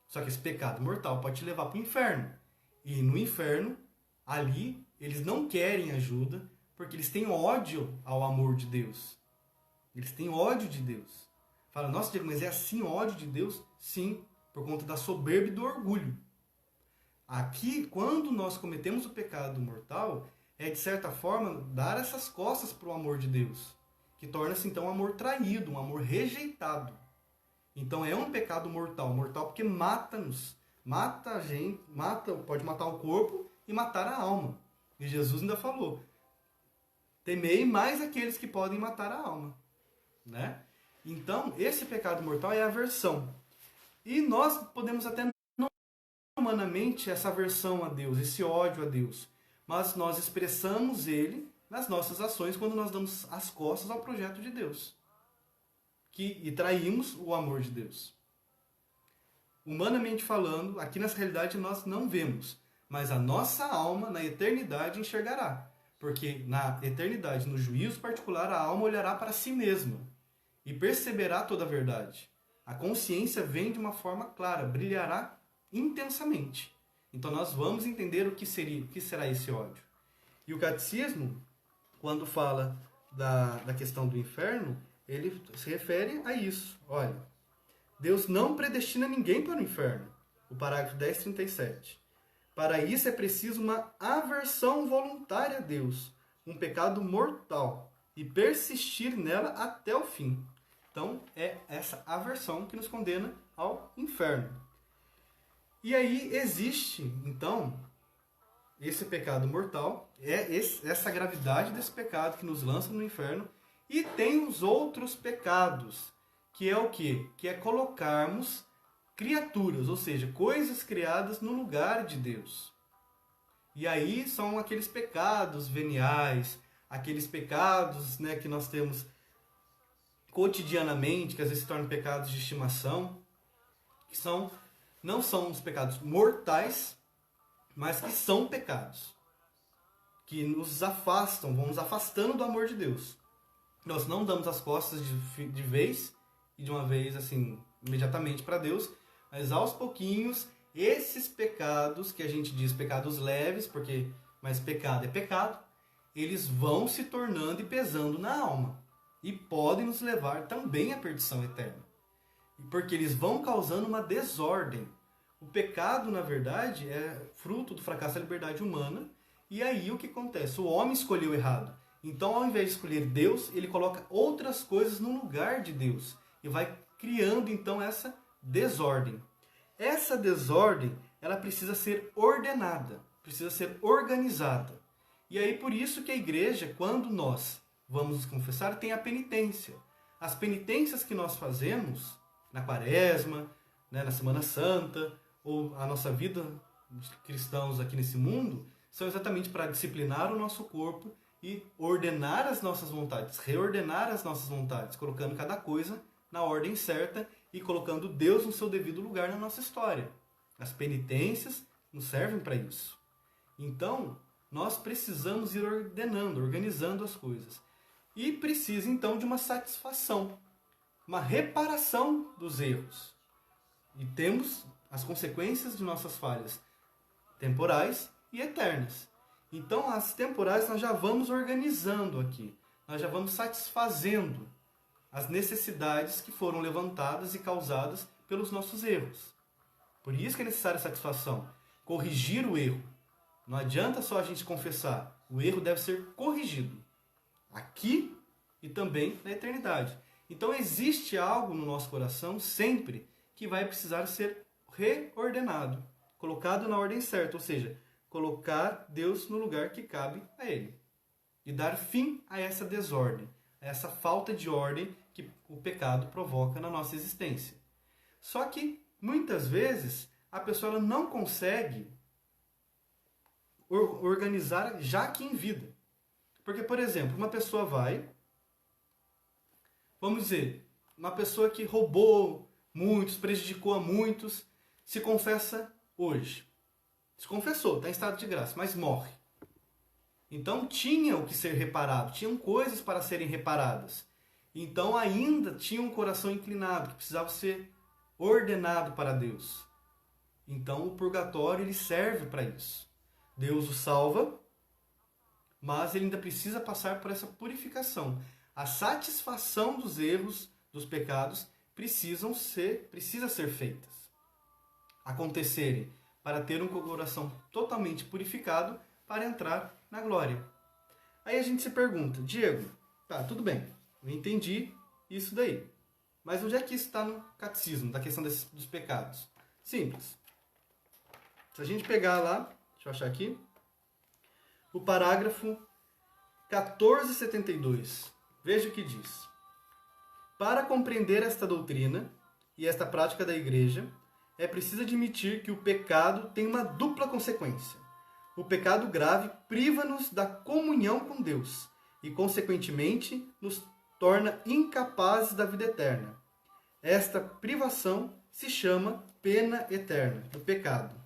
Só que esse pecado mortal pode te levar para o inferno. E no inferno, ali, eles não querem ajuda, porque eles têm ódio ao amor de Deus. Eles têm ódio de Deus. Fala, nossa, Diego, mas é assim ódio de Deus? Sim, por conta da soberba e do orgulho. Aqui, quando nós cometemos o pecado mortal, é de certa forma dar essas costas para o amor de Deus, que torna-se então um amor traído, um amor rejeitado. Então é um pecado mortal, mortal porque mata-nos, mata a gente, pode matar o corpo e matar a alma. E Jesus ainda falou, temei mais aqueles que podem matar a alma. Né? Então, esse pecado mortal é a aversão. E nós podemos até não humanamente essa aversão a Deus, esse ódio a Deus. Mas nós expressamos ele nas nossas ações quando nós damos as costas ao projeto de Deus. e traímos o amor de Deus. Humanamente falando, aqui nessa realidade nós não vemos, mas a nossa alma na eternidade enxergará. Porque na eternidade, no juízo particular, a alma olhará para si mesma e perceberá toda a verdade. A consciência vem de uma forma clara, brilhará intensamente. Então nós vamos entender o que será esse ódio. E o catecismo, quando fala da questão do inferno, ele se refere a isso. Olha, Deus não predestina ninguém para o inferno. O parágrafo 1037. Para isso é preciso uma aversão voluntária a Deus, um pecado mortal, e persistir nela até o fim. Então, é essa aversão que nos condena ao inferno. E aí existe, então, esse pecado mortal, essa gravidade desse pecado que nos lança no inferno, e tem os outros pecados, que é o quê? Que é colocarmos criaturas, ou seja, coisas criadas no lugar de Deus. E aí são aqueles pecados veniais, aqueles pecados, né, que nós temos cotidianamente, que às vezes se tornam pecados de estimação, que não são os pecados mortais, mas que são pecados, que nos afastam, vão nos afastando do amor de Deus. Nós não damos as costas de vez, e de uma vez, assim, imediatamente para Deus, mas aos pouquinhos, esses pecados, que a gente diz pecados leves, mas pecado é pecado, eles vão se tornando e pesando na alma. E podem nos levar também à perdição eterna. Porque eles vão causando uma desordem. O pecado, na verdade, é fruto do fracasso da liberdade humana. E aí o que acontece? O homem escolheu errado. Então, ao invés de escolher Deus, ele coloca outras coisas no lugar de Deus. E vai criando, então, essa desordem. Essa desordem, ela precisa ser ordenada, precisa ser organizada. E aí por isso que a igreja, quando nós vamos nos confessar, tem a penitência. As penitências que nós fazemos na Quaresma, né, na Semana Santa, ou a nossa vida de cristãos aqui nesse mundo, são exatamente para disciplinar o nosso corpo e ordenar as nossas vontades, reordenar as nossas vontades, colocando cada coisa na ordem certa e colocando Deus no seu devido lugar na nossa história. As penitências nos servem para isso. Então, nós precisamos ir ordenando, organizando as coisas. E precisa, então, de uma satisfação, uma reparação dos erros. E temos as consequências de nossas falhas temporais e eternas. Então, as temporais nós já vamos organizando aqui. Nós já vamos satisfazendo as necessidades que foram levantadas e causadas pelos nossos erros. Por isso que é necessária a satisfação. Corrigir o erro. Não adianta só a gente confessar. O erro deve ser corrigido. Aqui e também na eternidade. Então existe algo no nosso coração sempre que vai precisar ser reordenado. Colocado na ordem certa. Ou seja, colocar Deus no lugar que cabe a Ele. E dar fim a essa desordem. A essa falta de ordem que o pecado provoca na nossa existência. Só que, muitas vezes, a pessoa ela não consegue organizar já aqui em vida. Porque, por exemplo, uma pessoa vamos dizer, uma pessoa que roubou muitos, prejudicou a muitos, se confessa hoje. Se confessou, está em estado de graça, mas morre. Então tinha o que ser reparado, tinham coisas para serem reparadas. Então ainda tinha um coração inclinado, que precisava ser ordenado para Deus. Então o purgatório ele serve para isso. Deus o salva, mas ele ainda precisa passar por essa purificação. A satisfação dos erros, dos pecados, precisa ser feitas. Acontecerem para ter um coração totalmente purificado para entrar na glória. Aí a gente se pergunta, Diego, tá, tudo bem, eu entendi isso daí. Mas onde é que isso está no catecismo, da questão dos pecados? Simples. Se a gente pegar lá, deixa eu achar aqui, o parágrafo 1472, veja o que diz. Para compreender esta doutrina e esta prática da igreja, é preciso admitir que o pecado tem uma dupla consequência. O pecado grave priva-nos da comunhão com Deus e, consequentemente, nos torna incapazes da vida eterna. Esta privação se chama pena eterna do pecado.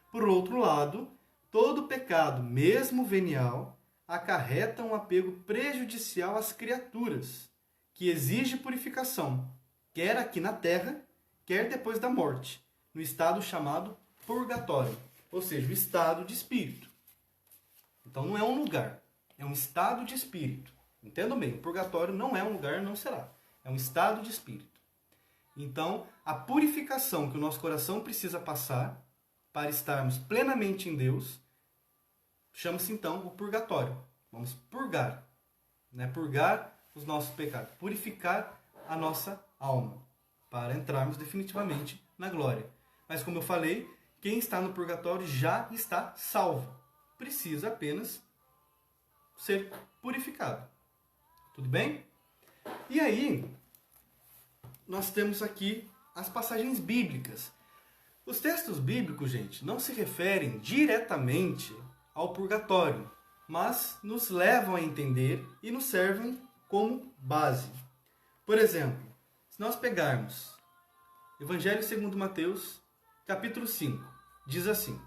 Por outro lado, todo pecado, mesmo venial, acarreta um apego prejudicial às criaturas, que exige purificação, quer aqui na terra, quer depois da morte, no estado chamado purgatório, ou seja, o estado de espírito. Então não é um lugar, é um estado de espírito. Entendam bem, o purgatório não é um lugar, não será. É um estado de espírito. Então, a purificação que o nosso coração precisa passar para estarmos plenamente em Deus, chama-se então o purgatório. Vamos purgar, né? Purgar os nossos pecados, purificar a nossa alma, para entrarmos definitivamente na glória. Mas como eu falei, quem está no purgatório já está salvo. Precisa apenas ser purificado. Tudo bem? E aí, nós temos aqui as passagens bíblicas. Os textos bíblicos, gente, não se referem diretamente ao purgatório, mas nos levam a entender e nos servem como base. Por exemplo, se nós pegarmos Evangelho segundo Mateus, capítulo 5, diz assim: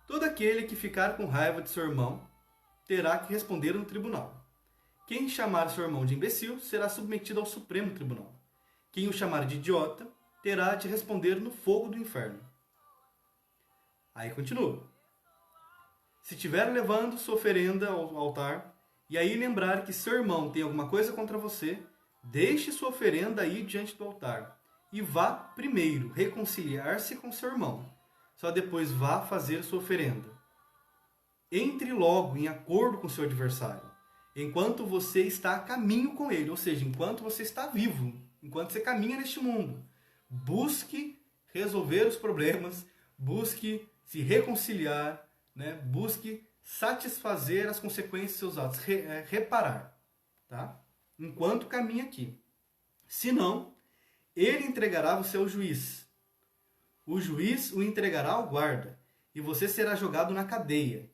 todo aquele que ficar com raiva de seu irmão terá que responder no tribunal. Quem chamar seu irmão de imbecil será submetido ao Supremo Tribunal. Quem o chamar de idiota terá de responder no fogo do inferno. Aí continua. Se estiver levando sua oferenda ao altar, e aí lembrar que seu irmão tem alguma coisa contra você, deixe sua oferenda aí diante do altar, e vá primeiro reconciliar-se com seu irmão. Só depois vá fazer sua oferenda. Entre logo em acordo com seu adversário, enquanto você está a caminho com ele, ou seja, enquanto você está vivo, enquanto você caminha neste mundo. Busque resolver os problemas, busque se reconciliar, né? Busque satisfazer as consequências dos seus atos, reparar, tá? Enquanto caminha aqui. Senão, ele entregará você ao juiz. O juiz o entregará ao guarda, e você será jogado na cadeia.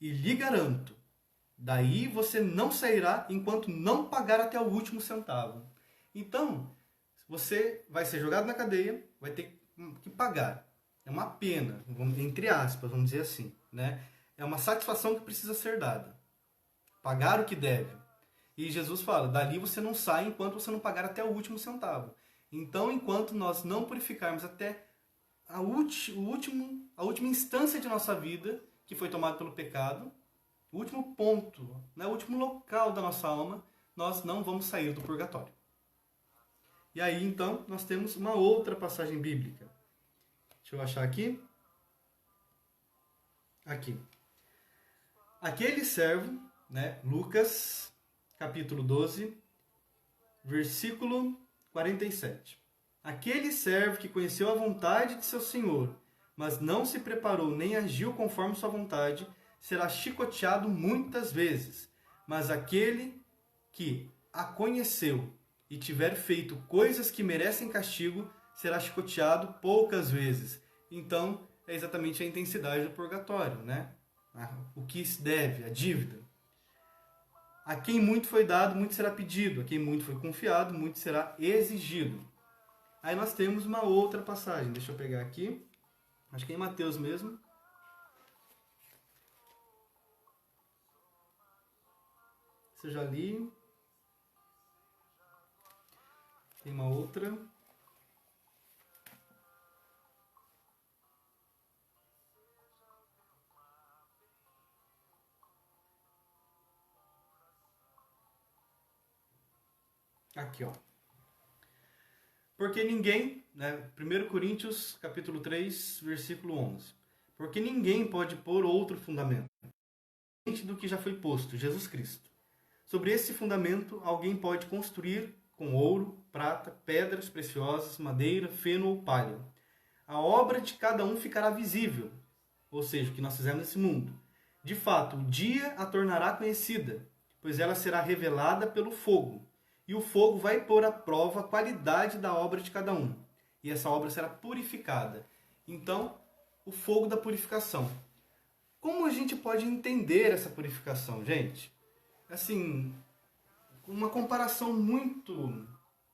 E lhe garanto, daí você não sairá enquanto não pagar até o último centavo. Então, você vai ser jogado na cadeia, vai ter que pagar. É uma pena, entre aspas, vamos dizer assim, né? É uma satisfação que precisa ser dada. Pagar o que deve. E Jesus fala, dali você não sai enquanto você não pagar até o último centavo. Então, enquanto nós não purificarmos até a última instância de nossa vida, que foi tomada pelo pecado, o último ponto, né, o último local da nossa alma, nós não vamos sair do purgatório. E aí, então, nós temos uma outra passagem bíblica. Deixa eu achar aqui. Aqui. Aquele servo, né, Lucas, capítulo 12, versículo 47. Aquele servo que conheceu a vontade de seu senhor, mas não se preparou nem agiu conforme sua vontade, será chicoteado muitas vezes. Mas aquele que a conheceu e tiver feito coisas que merecem castigo, será chicoteado poucas vezes. Então, é exatamente a intensidade do purgatório, né? O que se deve, a dívida. A quem muito foi dado, muito será pedido. A quem muito foi confiado, muito será exigido. Aí nós temos uma outra passagem. Deixa eu pegar aqui. Acho que é em Mateus mesmo. Você já li. Tem uma outra. Aqui, ó. Porque ninguém, né, 1 Coríntios, capítulo 3, versículo 11. Porque ninguém pode pôr outro fundamento do que já foi posto, Jesus Cristo. Sobre esse fundamento, alguém pode construir com ouro, prata, pedras preciosas, madeira, feno ou palha. A obra de cada um ficará visível, ou seja, o que nós fizemos nesse mundo. De fato, o dia a tornará conhecida, pois ela será revelada pelo fogo. E o fogo vai pôr à prova a qualidade da obra de cada um. E essa obra será purificada. Então, o fogo da purificação. Como a gente pode entender essa purificação, gente? Assim, uma comparação muito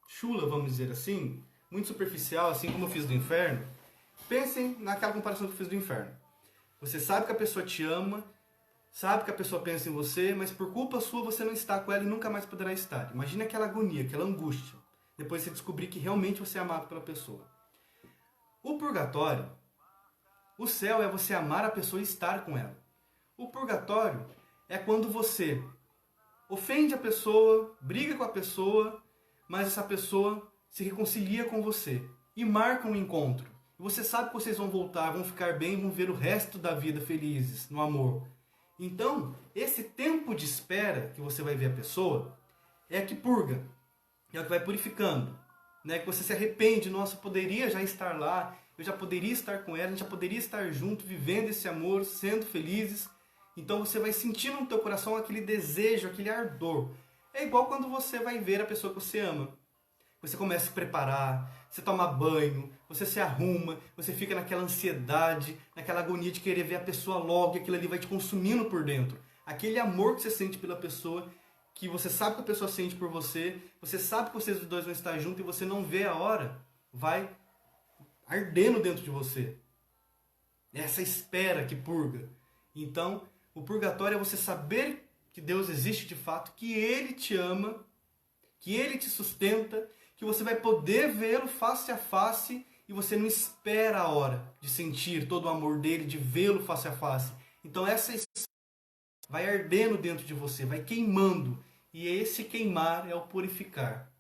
chula, vamos dizer assim, muito superficial, assim como eu fiz do inferno. Pensem naquela comparação que eu fiz do inferno. Você sabe que a pessoa te ama, sabe que a pessoa pensa em você, mas por culpa sua você não está com ela e nunca mais poderá estar. Imagina aquela agonia, aquela angústia, depois você descobrir que realmente você é amado pela pessoa. O purgatório, o céu é você amar a pessoa e estar com ela. O purgatório é quando você ofende a pessoa, briga com a pessoa, mas essa pessoa se reconcilia com você e marca um encontro. E você sabe que vocês vão voltar, vão ficar bem, vão ver o resto da vida felizes, no amor. Então, esse tempo de espera que você vai ver a pessoa é a que purga, é o que vai purificando. Né? Que você se arrepende, nossa, eu poderia já estar lá, eu já poderia estar com ela, a gente já poderia estar junto, vivendo esse amor, sendo felizes. Então você vai sentindo no teu coração aquele desejo, aquele ardor. É igual quando você vai ver a pessoa que você ama. Você começa a se preparar, você toma banho, você se arruma, você fica naquela ansiedade, naquela agonia de querer ver a pessoa logo, e aquilo ali vai te consumindo por dentro. Aquele amor que você sente pela pessoa, que você sabe que a pessoa sente por você, você sabe que vocês dois vão estar juntos e você não vê a hora, vai ardendo dentro de você. Essa espera que purga. Então, o purgatório é você saber que Deus existe de fato, que Ele te ama, que Ele te sustenta, que você vai poder vê-lo face a face e você não espera a hora de sentir todo o amor dele, de vê-lo face a face. Então essa vai ardendo dentro de você, vai queimando. E esse queimar é o purificar.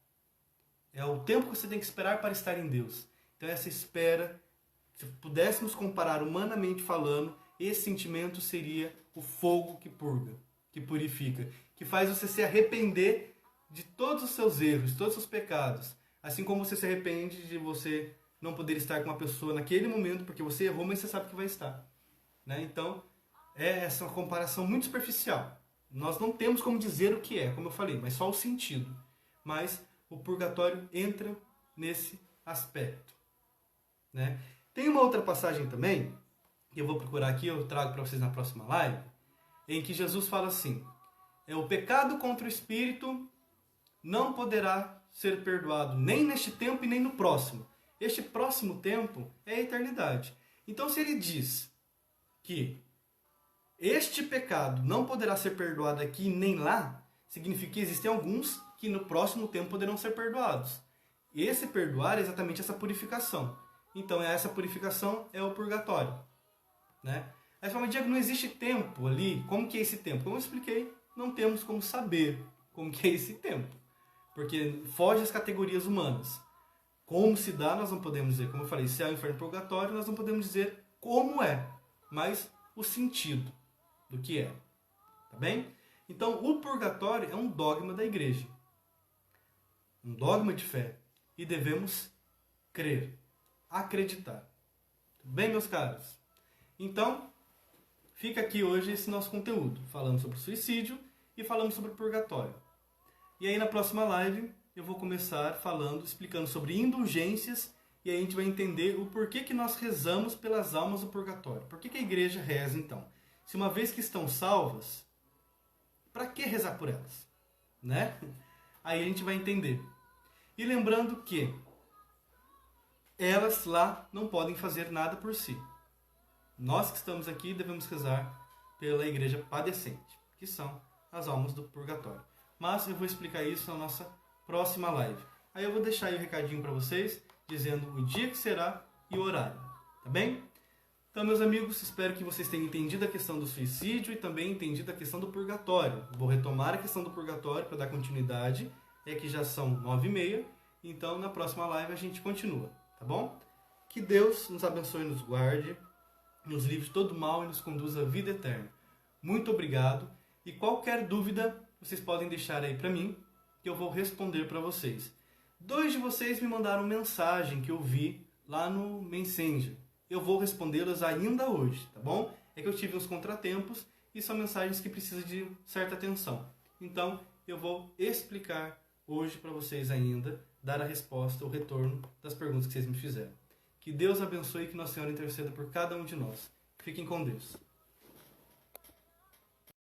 É o tempo que você tem que esperar para estar em Deus. Então essa espera, se pudéssemos comparar humanamente falando, esse sentimento seria o fogo que purga, que purifica, que faz você se arrepender de todos os seus erros, de todos os seus pecados. Assim como você se arrepende de você não poder estar com uma pessoa naquele momento, porque você errou, mas você sabe que vai estar. Né? Então, é essa comparação muito superficial. Nós não temos como dizer o que é, como eu falei, mas só o sentido. Mas o purgatório entra nesse aspecto. Né? Tem uma outra passagem também, que eu vou procurar aqui, eu trago para vocês na próxima live, em que Jesus fala assim: o pecado contra o Espírito não poderá ser perdoado nem neste tempo e nem no próximo. Este próximo tempo é a eternidade. Então, se ele diz que este pecado não poderá ser perdoado aqui nem lá, significa que existem alguns que no próximo tempo poderão ser perdoados. E esse perdoar é exatamente essa purificação. Então, essa purificação é o purgatório. Né? Aí você fala, Diego, não existe tempo ali. Como que é esse tempo? Como eu expliquei, não temos como saber como que é esse tempo. Porque foge às categorias humanas. Como se dá, nós não podemos dizer. Como eu falei, céu, inferno, purgatório, nós não podemos dizer como é, mas o sentido do que é. Tá bem? Então, o purgatório é um dogma da igreja. Um dogma de fé. E devemos crer, acreditar. Tudo bem, meus caros? Então, fica aqui hoje esse nosso conteúdo. Falando sobre o suicídio e falando sobre o purgatório. E aí na próxima live eu vou começar explicando sobre indulgências, e aí a gente vai entender o porquê que nós rezamos pelas almas do purgatório. Por que a igreja reza então? Se uma vez que estão salvas, para que rezar por elas? Né? Aí a gente vai entender. E lembrando que elas lá não podem fazer nada por si. Nós que estamos aqui devemos rezar pela igreja padecente, que são as almas do purgatório. Mas eu vou explicar isso na nossa próxima live. Aí eu vou deixar aí o recadinho para vocês, dizendo o dia que será e o horário. Tá bem? Então, meus amigos, espero que vocês tenham entendido a questão do suicídio e também entendido a questão do purgatório. Vou retomar a questão do purgatório para dar continuidade. É que já são 9h30. Então, na próxima live a gente continua. Tá bom? Que Deus nos abençoe e nos guarde, nos livre de todo mal e nos conduza à vida eterna. Muito obrigado. E qualquer dúvida, vocês podem deixar aí para mim, que eu vou responder para vocês. 2 de vocês me mandaram mensagem que eu vi lá no Messenger. Eu vou respondê-las ainda hoje, tá bom? É que eu tive uns contratempos e são mensagens que precisam de certa atenção. Então, eu vou explicar hoje para vocês ainda, dar a resposta, o retorno das perguntas que vocês me fizeram. Que Deus abençoe e que Nossa Senhora interceda por cada um de nós. Fiquem com Deus.